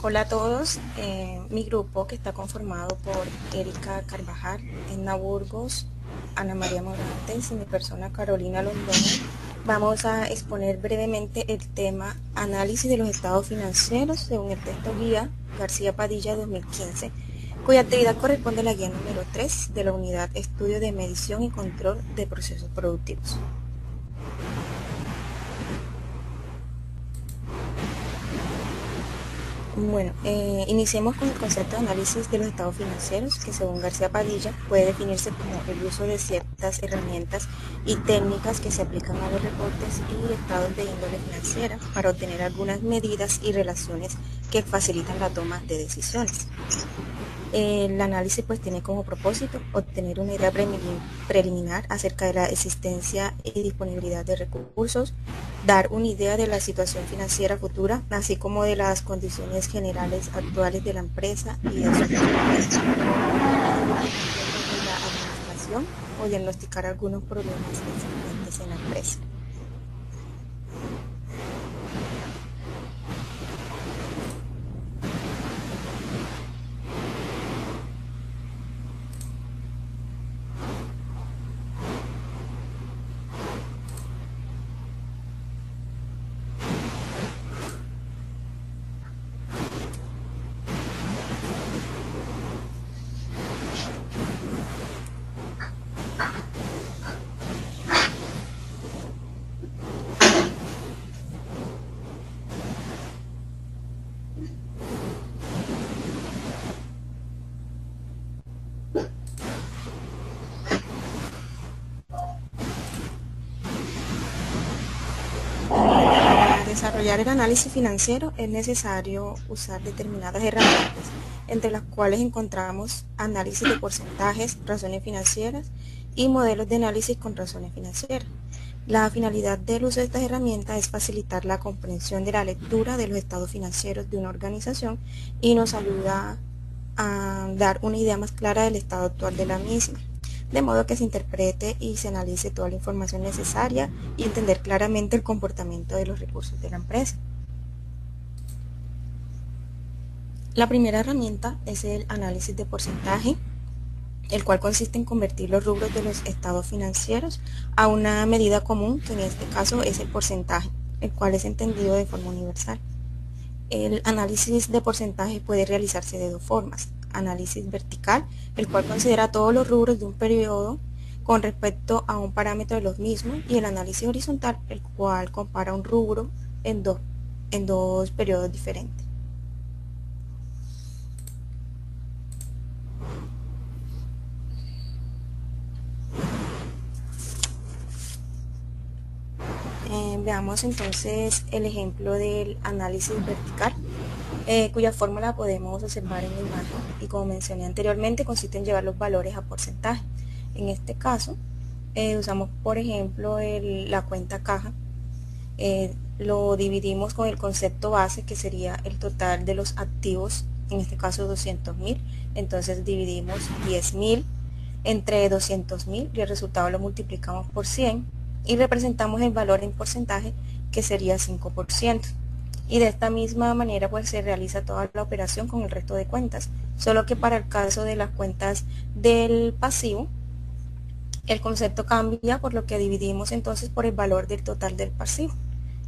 Hola a todos, mi grupo que está conformado por Erika Carvajal, Edna Burgos, Ana María Morantes y mi persona Carolina Londoño, vamos a exponer brevemente el tema Análisis de los estados financieros según el texto guía García Padilla 2015, cuya actividad corresponde a la guía número 3 de la unidad Estudio de Medición y Control de Procesos Productivos. Bueno, iniciemos con el concepto de análisis de los estados financieros, que según García Padilla puede definirse como el uso de ciertas herramientas y técnicas que se aplican a los reportes y estados de índole financiera para obtener algunas medidas y relaciones que facilitan la toma de decisiones. El análisis pues tiene como propósito obtener una idea preliminar acerca de la existencia y disponibilidad de recursos, dar una idea de la situación financiera futura, así como de las condiciones generales actuales de la empresa y de su comportamiento de la administración o diagnosticar algunos problemas existentes en la empresa. Para desarrollar el análisis financiero es necesario usar determinadas herramientas, entre las cuales encontramos análisis de porcentajes, razones financieras y modelos de análisis con razones financieras. La finalidad del uso de estas herramientas es facilitar la comprensión de la lectura de los estados financieros de una organización y nos ayuda a dar una idea más clara del estado actual de la misma, de modo que se interprete y se analice toda la información necesaria y entender claramente el comportamiento de los recursos de la empresa. La primera herramienta es el análisis de porcentaje, el cual consiste en convertir los rubros de los estados financieros a una medida común, que en este caso es el porcentaje, el cual es entendido de forma universal. El análisis de porcentaje puede realizarse de dos formas: análisis vertical, el cual considera todos los rubros de un periodo con respecto a un parámetro de los mismos, y el análisis horizontal, el cual compara un rubro en dos periodos diferentes. Veamos entonces el ejemplo del análisis vertical, cuya fórmula podemos observar en la imagen, y como mencioné anteriormente consiste en llevar los valores a porcentaje. En este caso usamos por ejemplo la cuenta caja, lo dividimos con el concepto base, que sería el total de los activos, en este caso 200.000, entonces dividimos 10.000 entre 200.000 y el resultado lo multiplicamos por 100 y representamos el valor en porcentaje, que sería 5%. Y de esta misma manera pues se realiza toda la operación con el resto de cuentas, solo que para el caso de las cuentas del pasivo el concepto cambia, por lo que dividimos entonces por el valor del total del pasivo.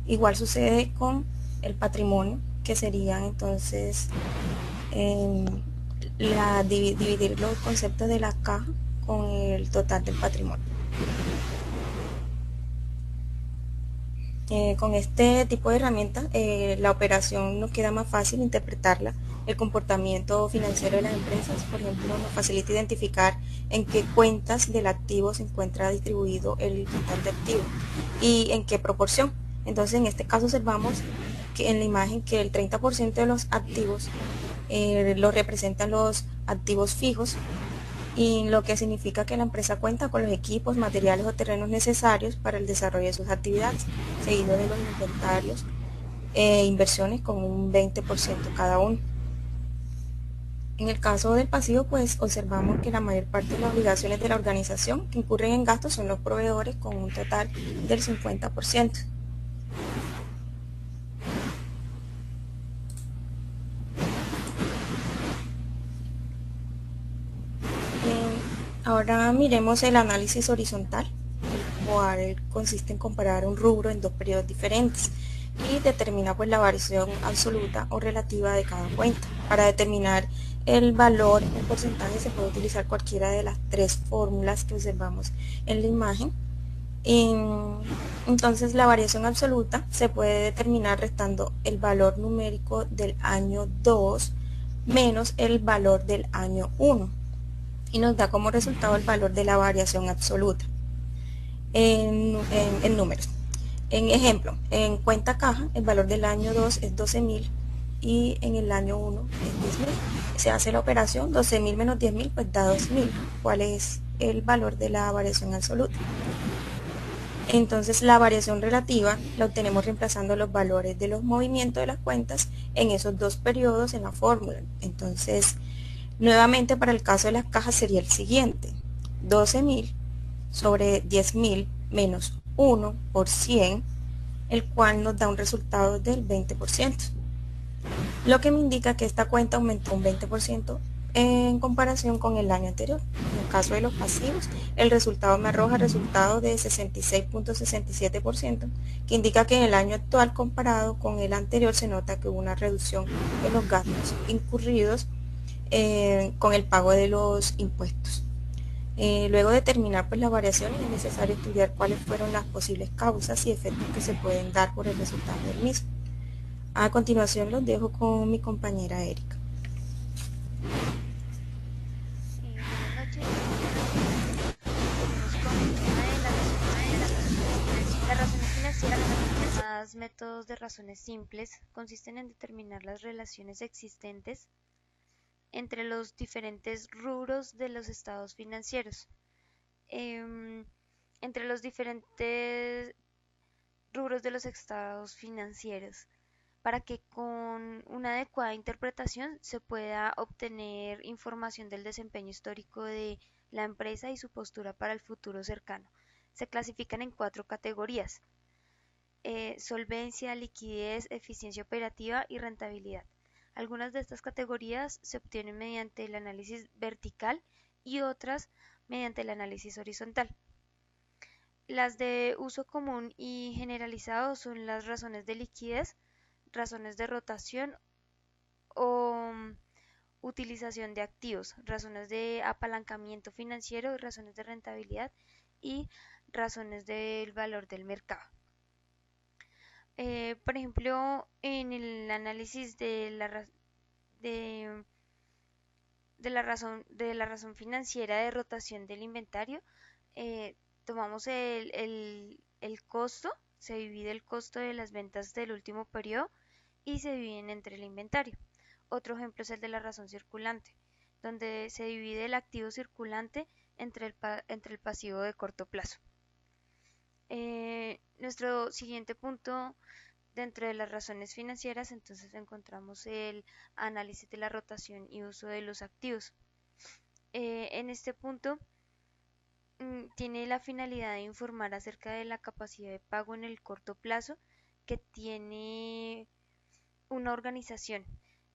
Igual sucede con el patrimonio, que sería entonces dividir los conceptos de la caja con el total del patrimonio. Con este tipo de herramientas la operación nos queda más fácil interpretarla. El comportamiento financiero de las empresas, por ejemplo, nos facilita identificar en qué cuentas del activo se encuentra distribuido el total de activos y en qué proporción. Entonces, en este caso observamos que en la imagen que el 30% de los activos lo representan los activos fijos, y lo que significa que la empresa cuenta con los equipos, materiales o terrenos necesarios para el desarrollo de sus actividades, seguido de los inventarios e inversiones con un 20% cada uno. En el caso del pasivo, pues observamos que la mayor parte de las obligaciones de la organización que incurren en gastos son los proveedores, con un total del 50%. Ahora miremos el análisis horizontal, el cual consiste en comparar un rubro en dos periodos diferentes y determina pues la variación absoluta o relativa de cada cuenta. Para determinar el valor en porcentaje se puede utilizar cualquiera de las tres fórmulas que observamos en la imagen. Entonces la variación absoluta se puede determinar restando el valor numérico del año 2 menos el valor del año 1 y nos da como resultado el valor de la variación absoluta en números. En ejemplo, en cuenta caja, el valor del año 2 es 12.000 y en el año 1 es 10.000. Se hace la operación, 12.000 menos 10.000 pues da 2.000. ¿Cuál es el valor de la variación absoluta? Entonces la variación relativa la obtenemos reemplazando los valores de los movimientos de las cuentas en esos dos periodos en la fórmula. Entonces, nuevamente para el caso de las cajas sería el siguiente: 12.000 sobre 10.000 menos 1 por 100, el cual nos da un resultado del 20%, lo que me indica que esta cuenta aumentó un 20% en comparación con el año anterior. En el caso de los pasivos, el resultado me arroja el resultado de 66.67%, que indica que en el año actual comparado con el anterior se nota que hubo una reducción en los gastos incurridos con el pago de los impuestos. Luego de terminar pues, las variaciones es necesario estudiar cuáles fueron las posibles causas y efectos que se pueden dar por el resultado del mismo. A continuación los dejo con mi compañera Erika. Buenas noches, seguimos con el tema de las razones financieras. Las razones financieras, también llamadas métodos de razones simples, consisten en determinar las relaciones existentes entre los diferentes rubros de los estados financieros. Em, Entre los diferentes rubros de los estados financieros, para que con una adecuada interpretación se pueda obtener información del desempeño histórico de la empresa y su postura para el futuro cercano. Se clasifican en cuatro categorías: solvencia, liquidez, eficiencia operativa y rentabilidad. Algunas de estas categorías se obtienen mediante el análisis vertical y otras mediante el análisis horizontal. Las de uso común y generalizado son las razones de liquidez, razones de rotación o utilización de activos, razones de apalancamiento financiero, razones de rentabilidad y razones del valor del mercado. Por ejemplo, en el análisis de, de la razón financiera de rotación del inventario, tomamos el costo, se divide el costo de las ventas del último periodo y se dividen entre el inventario. Otro ejemplo es el de la razón circulante, donde se divide el activo circulante entre el pasivo de corto plazo. Nuestro siguiente punto dentro de las razones financieras, entonces encontramos el análisis de la rotación y uso de los activos. En este punto tiene la finalidad de informar acerca de la capacidad de pago en el corto plazo que tiene una organización.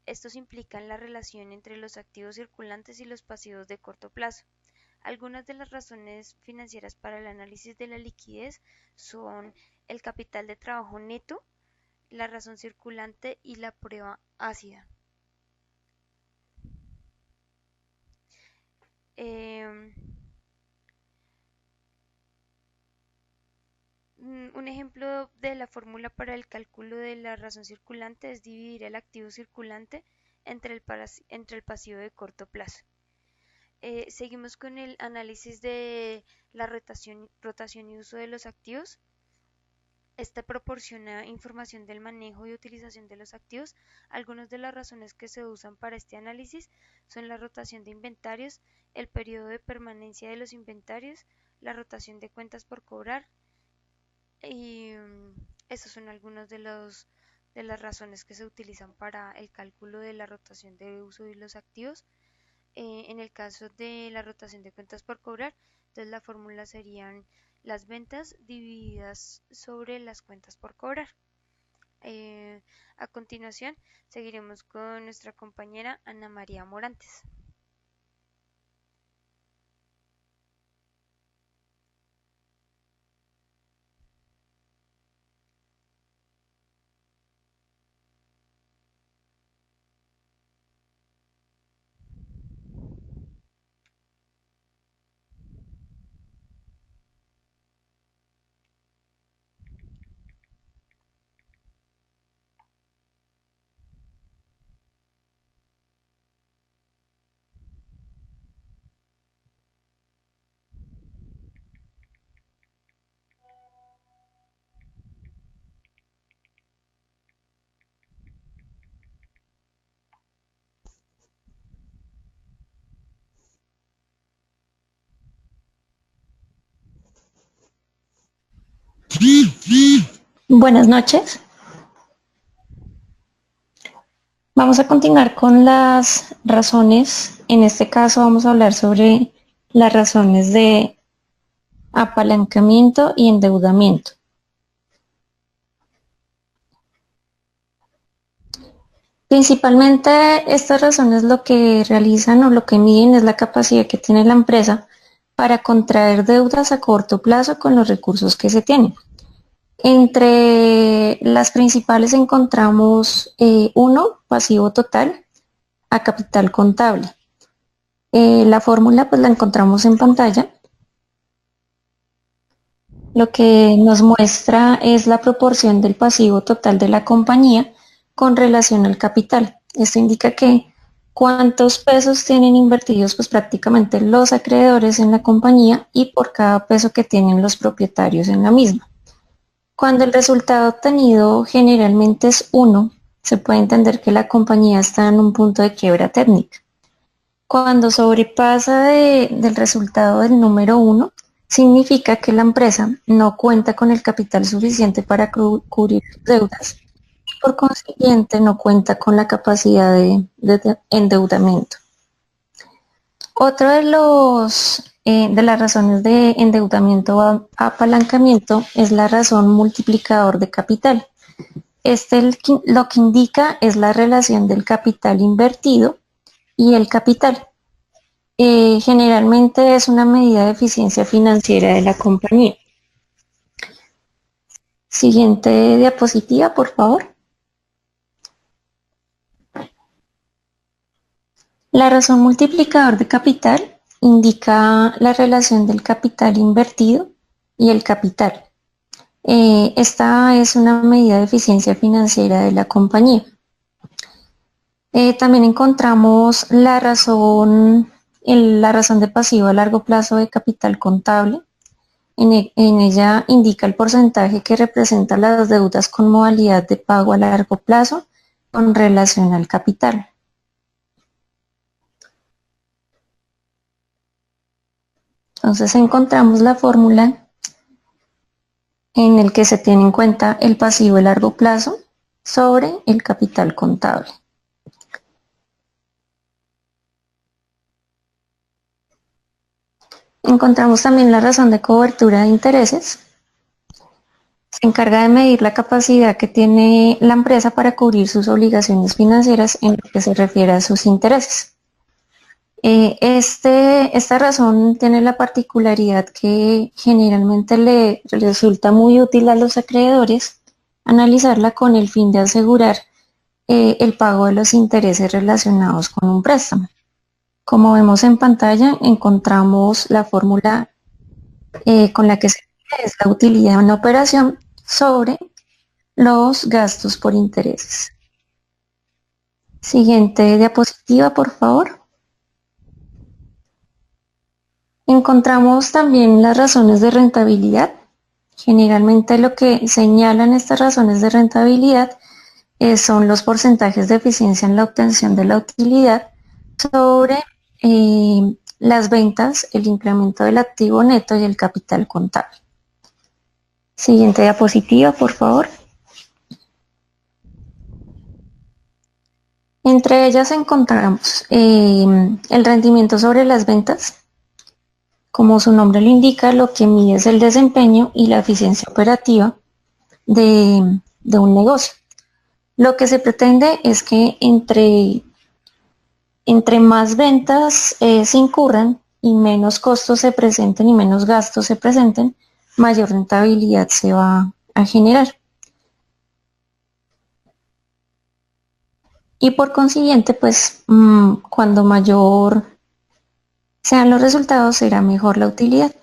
Estos implican la relación entre los activos circulantes y los pasivos de corto plazo. Algunas de las razones financieras para el análisis de la liquidez son el capital de trabajo neto, la razón circulante y la prueba ácida. Eh, un ejemplo de la fórmula para el cálculo de la razón circulante es dividir el activo circulante entre el pasivo de corto plazo. Seguimos con el análisis de la rotación y uso de los activos. Este proporciona información del manejo y utilización de los activos. Algunas de las razones que se usan para este análisis son la rotación de inventarios, el periodo de permanencia de los inventarios, la rotación de cuentas por cobrar, y esos son algunos de las razones que se utilizan para el cálculo de la rotación de uso de los activos. En el caso de la rotación de cuentas por cobrar, entonces la fórmula serían las ventas divididas sobre las cuentas por cobrar. A continuación, seguiremos con nuestra compañera Ana María Morantes. Buenas noches. Vamos a continuar con las razones. En este caso vamos a hablar sobre las razones de apalancamiento y endeudamiento. Principalmente estas razones lo que realizan o lo que miden es la capacidad que tiene la empresa para contraer deudas a corto plazo con los recursos que se tienen. Entre las principales encontramos uno, pasivo total, a capital contable. La fórmula pues la encontramos en pantalla. Lo que nos muestra es la proporción del pasivo total de la compañía con relación al capital. Esto indica que cuántos pesos tienen invertidos pues prácticamente los acreedores en la compañía y por cada peso que tienen los propietarios en la misma. Cuando el resultado obtenido generalmente es 1, se puede entender que la compañía está en un punto de quiebra técnica. Cuando sobrepasa del resultado del número 1, significa que la empresa no cuenta con el capital suficiente para cubrir sus deudas y por consiguiente no cuenta con la capacidad de endeudamiento. Otro de las razones de endeudamiento o apalancamiento es la razón multiplicador de capital. Lo que indica es la relación del capital invertido y el capital. Generalmente es una medida de eficiencia financiera de la compañía. Siguiente diapositiva, por favor. La razón multiplicador de capital indica la relación del capital invertido y el capital. Esta es una medida de eficiencia financiera de la compañía. También encontramos la razón de pasivo a largo plazo de capital contable. En ella indica el porcentaje que representa las deudas con modalidad de pago a largo plazo con relación al capital. Entonces encontramos la fórmula en el que se tiene en cuenta el pasivo a largo plazo sobre el capital contable. Encontramos también la razón de cobertura de intereses. Se encarga de medir la capacidad que tiene la empresa para cubrir sus obligaciones financieras en lo que se refiere a sus intereses. Esta razón tiene la particularidad que generalmente le resulta muy útil a los acreedores analizarla con el fin de asegurar el pago de los intereses relacionados con un préstamo. Como vemos en pantalla, encontramos la fórmula con la que se mide es la utilidad en la operación sobre los gastos por intereses. Siguiente diapositiva, por favor. Encontramos también las razones de rentabilidad. Generalmente lo que señalan estas razones de rentabilidad son los porcentajes de eficiencia en la obtención de la utilidad sobre las ventas, el incremento del activo neto y el capital contable. Siguiente diapositiva, por favor. Entre ellas encontramos el rendimiento sobre las ventas. Como su nombre lo indica, lo que mide es el desempeño y la eficiencia operativa de un negocio. Lo que se pretende es que entre más ventas se incurran y menos costos se presenten y menos gastos se presenten, mayor rentabilidad se va a generar. Y por consiguiente, pues cuando mayor sean los resultados, será mejor la utilidad.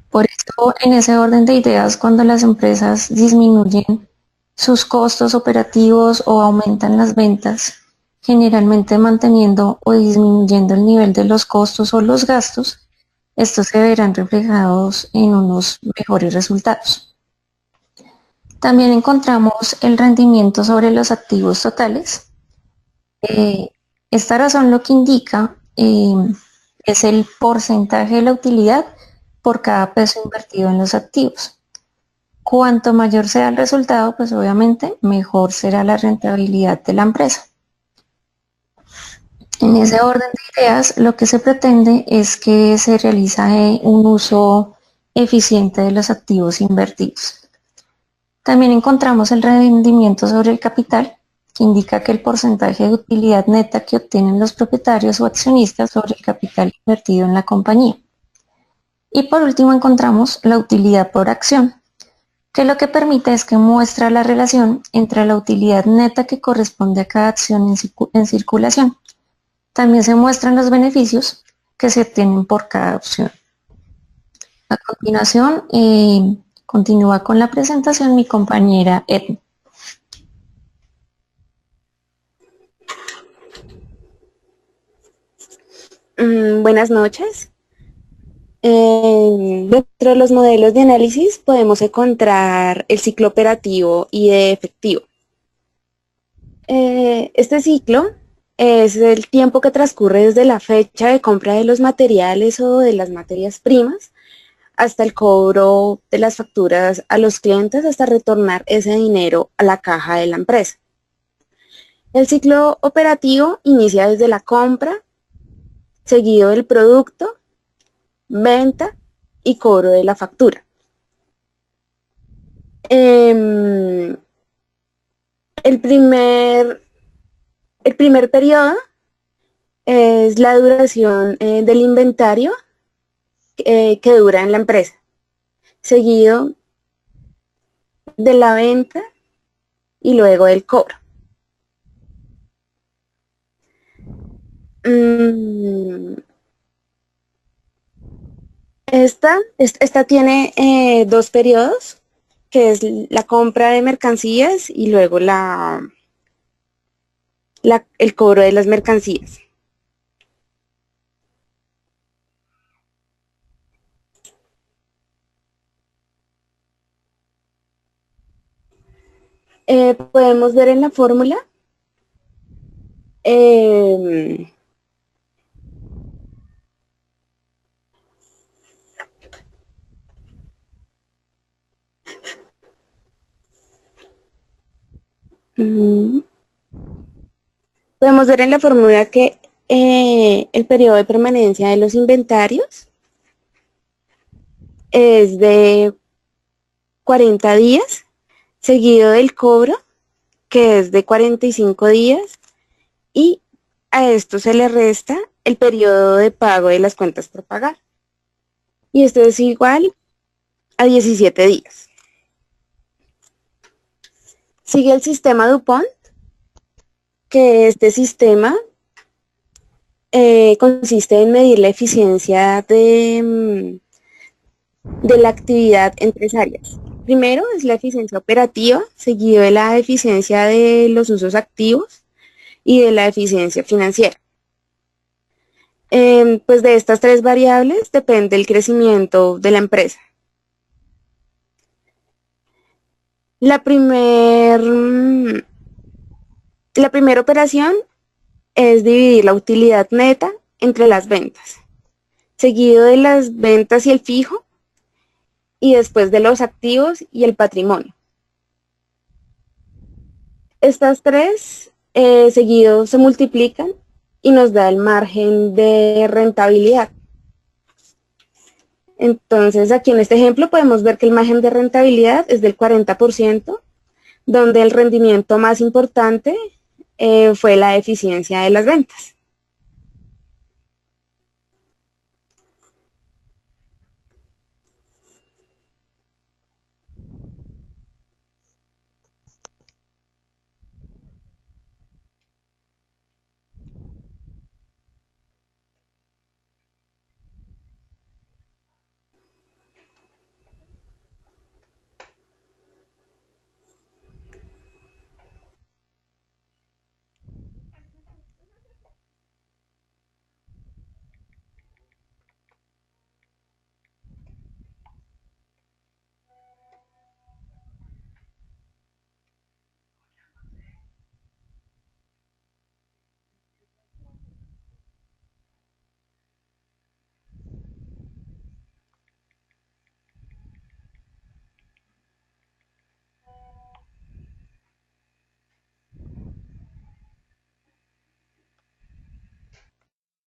Por eso, en ese orden de ideas, cuando las empresas disminuyen sus costos operativos o aumentan las ventas, generalmente manteniendo o disminuyendo el nivel de los costos o los gastos, estos se verán reflejados en unos mejores resultados. También encontramos el rendimiento sobre los activos totales. Esta razón lo que indica es el porcentaje de la utilidad por cada peso invertido en los activos. Cuanto mayor sea el resultado, pues obviamente mejor será la rentabilidad de la empresa. En ese orden de ideas, lo que se pretende es que se realice un uso eficiente de los activos invertidos. También encontramos el rendimiento sobre el capital, que indica que el porcentaje de utilidad neta que obtienen los propietarios o accionistas sobre el capital invertido en la compañía. Y por último encontramos la utilidad por acción, que lo que permite es que muestra la relación entre la utilidad neta que corresponde a cada acción en circulación. También se muestran los beneficios que se obtienen por cada opción. A continuación, continúa con la presentación mi compañera Edna. Buenas noches. Dentro de los modelos de análisis podemos encontrar el ciclo operativo y de efectivo. Este ciclo es el tiempo que transcurre desde la fecha de compra de los materiales o de las materias primas hasta el cobro de las facturas a los clientes hasta retornar ese dinero a la caja de la empresa. El ciclo operativo inicia desde la compra, seguido del producto, venta y cobro de la factura. El primer periodo es la duración del inventario que dura en la empresa, seguido de la venta y luego del cobro. Esta tiene dos periodos, que es la compra de mercancías y luego el cobro de las mercancías. Podemos ver en la fórmula podemos ver en la fórmula que el periodo de permanencia de los inventarios es de 40 días, seguido del cobro, que es de 45 días, y a esto se le resta el periodo de pago de las cuentas por pagar. Y esto es igual a 17 días. Sigue el sistema DuPont, que este sistema consiste en medir la eficiencia de la actividad entre áreas. Primero es la eficiencia operativa, seguido de la eficiencia de los usos activos y de la eficiencia financiera. Pues de estas tres variables depende el crecimiento de la empresa. La primera operación es dividir la utilidad neta entre las ventas, seguido de las ventas y el fijo, y después de los activos y el patrimonio. Estas tres seguidos se multiplican y nos da el margen de rentabilidad. Entonces, aquí en este ejemplo podemos ver que el margen de rentabilidad es del 40%, donde el rendimiento más importante fue la eficiencia de las ventas.